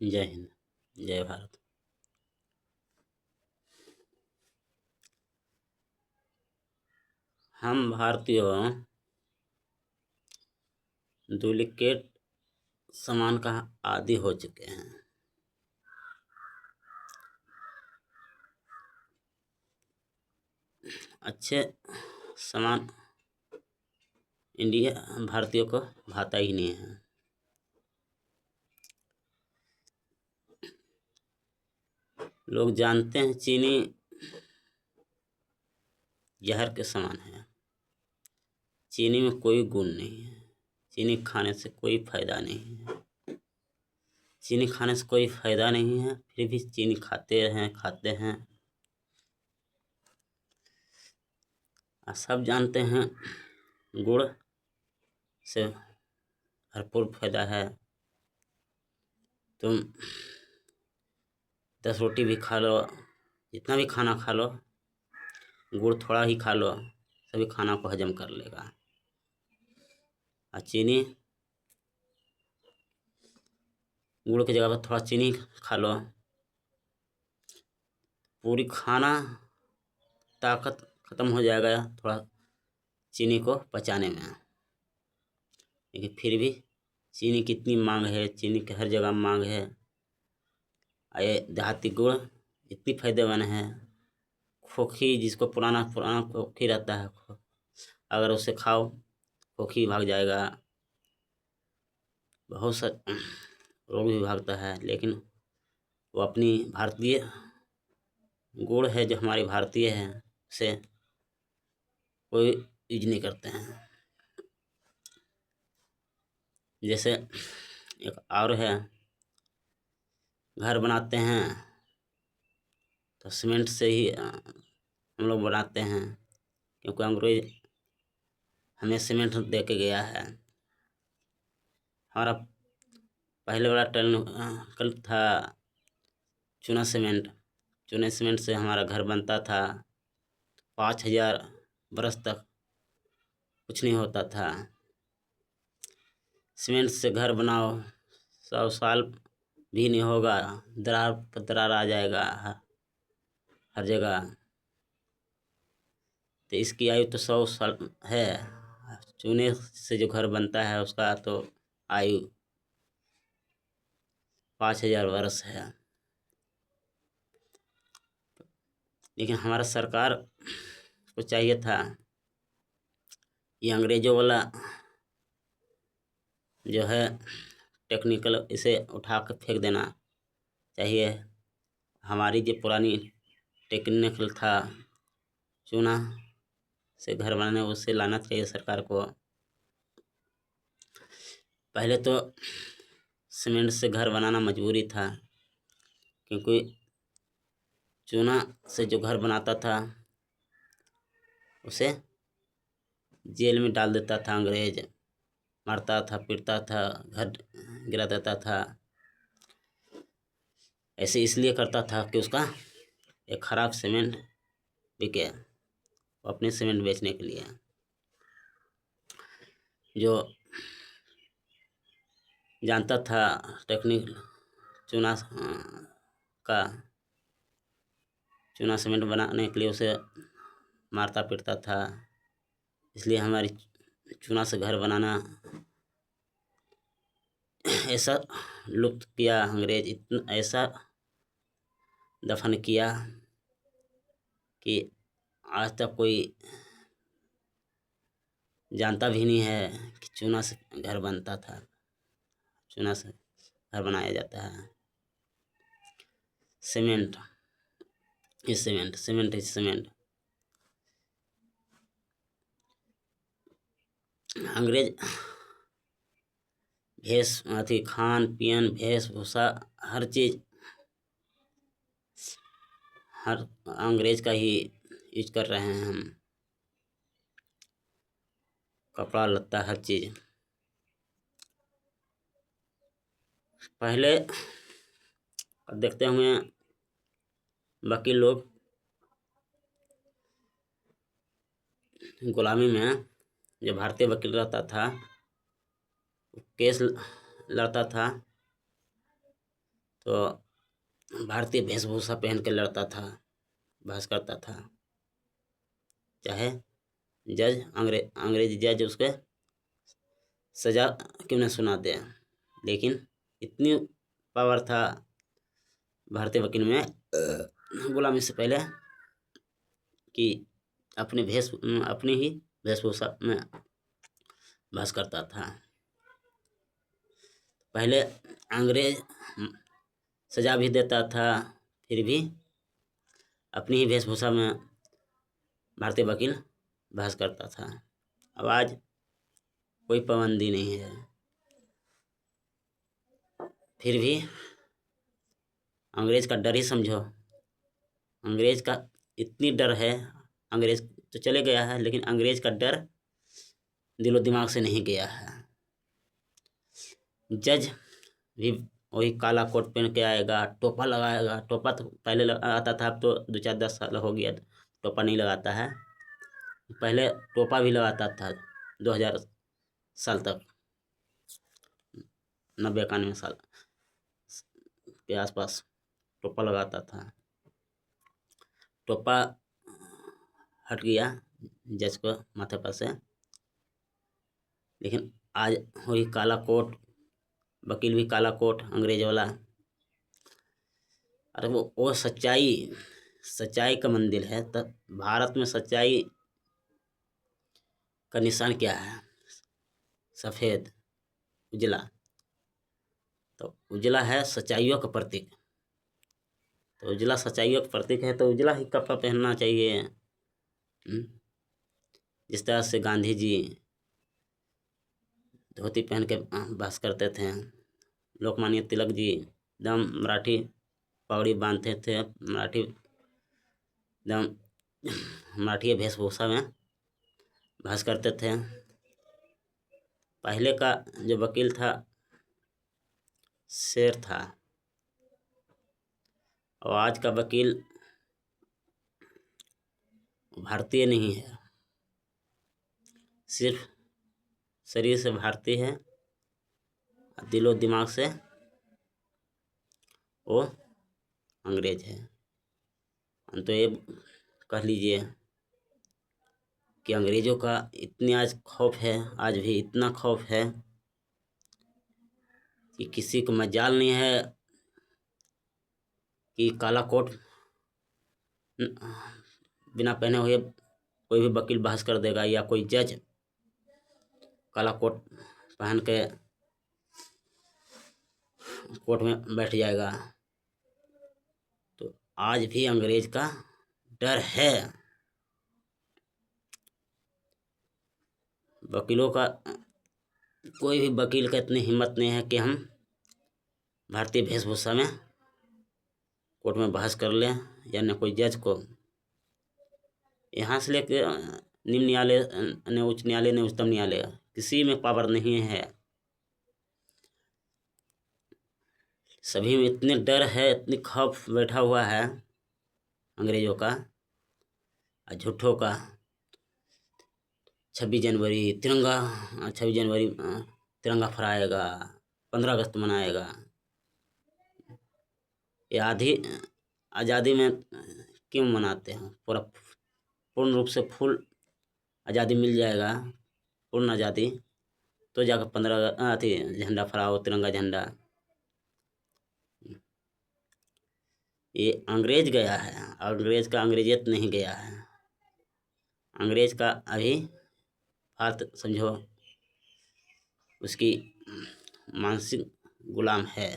जय हिंद, जय भारत। हम भारतीयों डुप्लीकेट सामान का आदी हो चुके हैं। अच्छे सामान इंडिया भारतीयों को भाता ही नहीं है। लोग जानते हैं चीनी जहर के समान है। चीनी में कोई गुण नहीं है। चीनी खाने से कोई फायदा नहीं है। चीनी खाने से कोई फायदा नहीं है, फिर भी चीनी खाते हैं। सब जानते हैं गुड़ से भरपूर फायदा है। तुम 10 रोटी भी खा लो, जितना भी खाना खा लो, गुड़ थोड़ा ही खा लो, सभी खाना को हजम कर लेगा। और चीनी, गुड़ की जगह पर थोड़ा चीनी खा लो, पूरी खाना ताकत खत्म हो जाएगा थोड़ा चीनी को पचाने में। लेकिन फिर भी चीनी की इतनी मांग है, चीनी की हर जगह मांग है। ये देहाती गुड़ इतनी फायदेमंद है। खोखी, जिसको पुराना पुराना खोखी रहता है, अगर उसे खाओ खोखी भाग जाएगा। बहुत सा रोग भी भागता है। लेकिन वो अपनी भारतीय गुड़ है जो हमारी भारतीय है, उसे कोई यूज नहीं करते हैं। जैसे एक और है, घर बनाते हैं तो सीमेंट से ही हम लोग बनाते हैं, क्योंकि अंग्रेज हमें सीमेंट दे के गया है। हमारा पहले वाला कल था चूना सीमेंट। चूने सीमेंट से हमारा घर बनता था। 5000 बरस तक कुछ नहीं होता था। सीमेंट से घर बनाओ, 100 साल भी नहीं होगा, दरार पर दरार आ जाएगा हर जगह। तो इसकी आयु तो 100 साल है। चूने से जो घर बनता है उसका तो आयु 5000 वर्ष है। लेकिन हमारा सरकार को चाहिए था ये अंग्रेजों वाला जो है टेक्निकल, इसे उठा कर फेंक देना चाहिए। हमारी जो पुरानी टेक्निकल था चूना से घर बनाने, उससे लाना चाहिए सरकार को। पहले तो सीमेंट से घर बनाना मजबूरी था, क्योंकि चूना से जो घर बनाता था उसे जेल में डाल देता था अंग्रेज। मारता था, पीटता था, घर गिरा देता था। ऐसे इसलिए करता था कि उसका एक खराब सीमेंट बिके, अपने सीमेंट बेचने के लिए। जो जानता था टेक्निक चूना का, चूना सीमेंट बनाने के लिए उसे मारता पीटता था। इसलिए हमारी चूना से घर बनाना ऐसा लुप्त किया अंग्रेज, इतना ऐसा दफन किया कि आज तक कोई जानता भी नहीं है कि चूना से घर बनता था, चूना से घर बनाया जाता है। Cement is cement, cement is cement. अंग्रेज भेष अथी खान पियन, वेशभूषा, हर चीज हर अंग्रेज का ही यूज कर रहे हैं हम। कपड़ा लत्ता हर चीज पहले देखते हुए बाकी लोग गुलामी में, जो भारतीय वकील रहता था केस लड़ता था, तो भारतीय वेशभूषा पहन के लड़ता था, बहस करता था, चाहे जज अंग्रेजी जज उसके सजा क्यों न सुना दे। लेकिन इतनी पावर था भारतीय वकील में गुलामी से पहले कि अपनी ही वेशभूषा में बहस करता था। पहले अंग्रेज सजा भी देता था, फिर भी अपनी ही वेशभूषा में भारतीय वकील बहस करता था। अब आज कोई पाबंदी नहीं है, फिर भी अंग्रेज का डर ही समझो। अंग्रेज का इतनी डर है, अंग्रेज तो चले गया है लेकिन अंग्रेज का डर दिलो दिमाग से नहीं गया है। जज भी वही काला कोट पहन के आएगा, टोपा लगाएगा। टोपा तो पहले आता था, अब तो 2-4-10 साल हो गया टोपा नहीं लगाता है। पहले टोपा भी लगाता था 2000 साल तक, 90-91 साल के आसपास टोपा लगाता था। टोपा हट गया जज को माथे पर से, लेकिन आज वही काला कोट, वकील भी काला कोट अंग्रेज वाला। अरे वो सच्चाई का मंदिर है। तब भारत में सच्चाई का निशान क्या है? सफेद उजला, तो उजला है सच्चाइयों का प्रतीक। तो उजला सच्चाइयों का प्रतीक है तो उजला ही कपड़ा पहनना चाहिए। जिस तरह से गांधी जी धोती पहन के बहस करते थे, लोकमान्य तिलक जी एकदम मराठी पगड़ी बांधते थे, मराठी एकदम मराठी वेशभूषा में बहस करते थे। पहले का जो वकील था शेर था, और आज का वकील भारतीय नहीं है, सिर्फ शरीर से भारतीय है, दिलो दिमाग से वो अंग्रेज है। तो ये कह लीजिए कि अंग्रेजों का इतनी आज खौफ है, आज भी इतना खौफ है कि किसी को मजाल नहीं है कि काला कोट बिना पहने हुए कोई भी वकील बहस कर देगा, या कोई जज काला कोट पहन के कोर्ट में बैठ जाएगा। तो आज भी अंग्रेज का डर है। वकीलों का कोई भी वकील का इतनी हिम्मत नहीं है कि हम भारतीय वेशभूषा में कोर्ट में बहस कर लें, या न कोई जज को। यहाँ से लेकर निम्न न्यायालय ने, उच्च न्यायालय ने, उच्चतम न्यायालय, किसी में पावर नहीं है। सभी में इतने डर है, इतनी खौफ बैठा हुआ है अंग्रेजों का, झूठों का। 26 जनवरी तिरंगा, 26 जनवरी तिरंगा फहराएगा, 15 अगस्त मनाएगा। ये आज़ादी में क्यों मनाते हैं? पूरा पूर्ण रूप से फुल आज़ादी मिल जाएगा, पूर्ण आज़ादी, तो जाकर 15 झंडा फहराओ, तिरंगा झंडा। ये अंग्रेज गया है, अंग्रेज का अंग्रेजियत नहीं गया है। अंग्रेज का अभी भारत समझो उसकी मानसिक गुलाम है।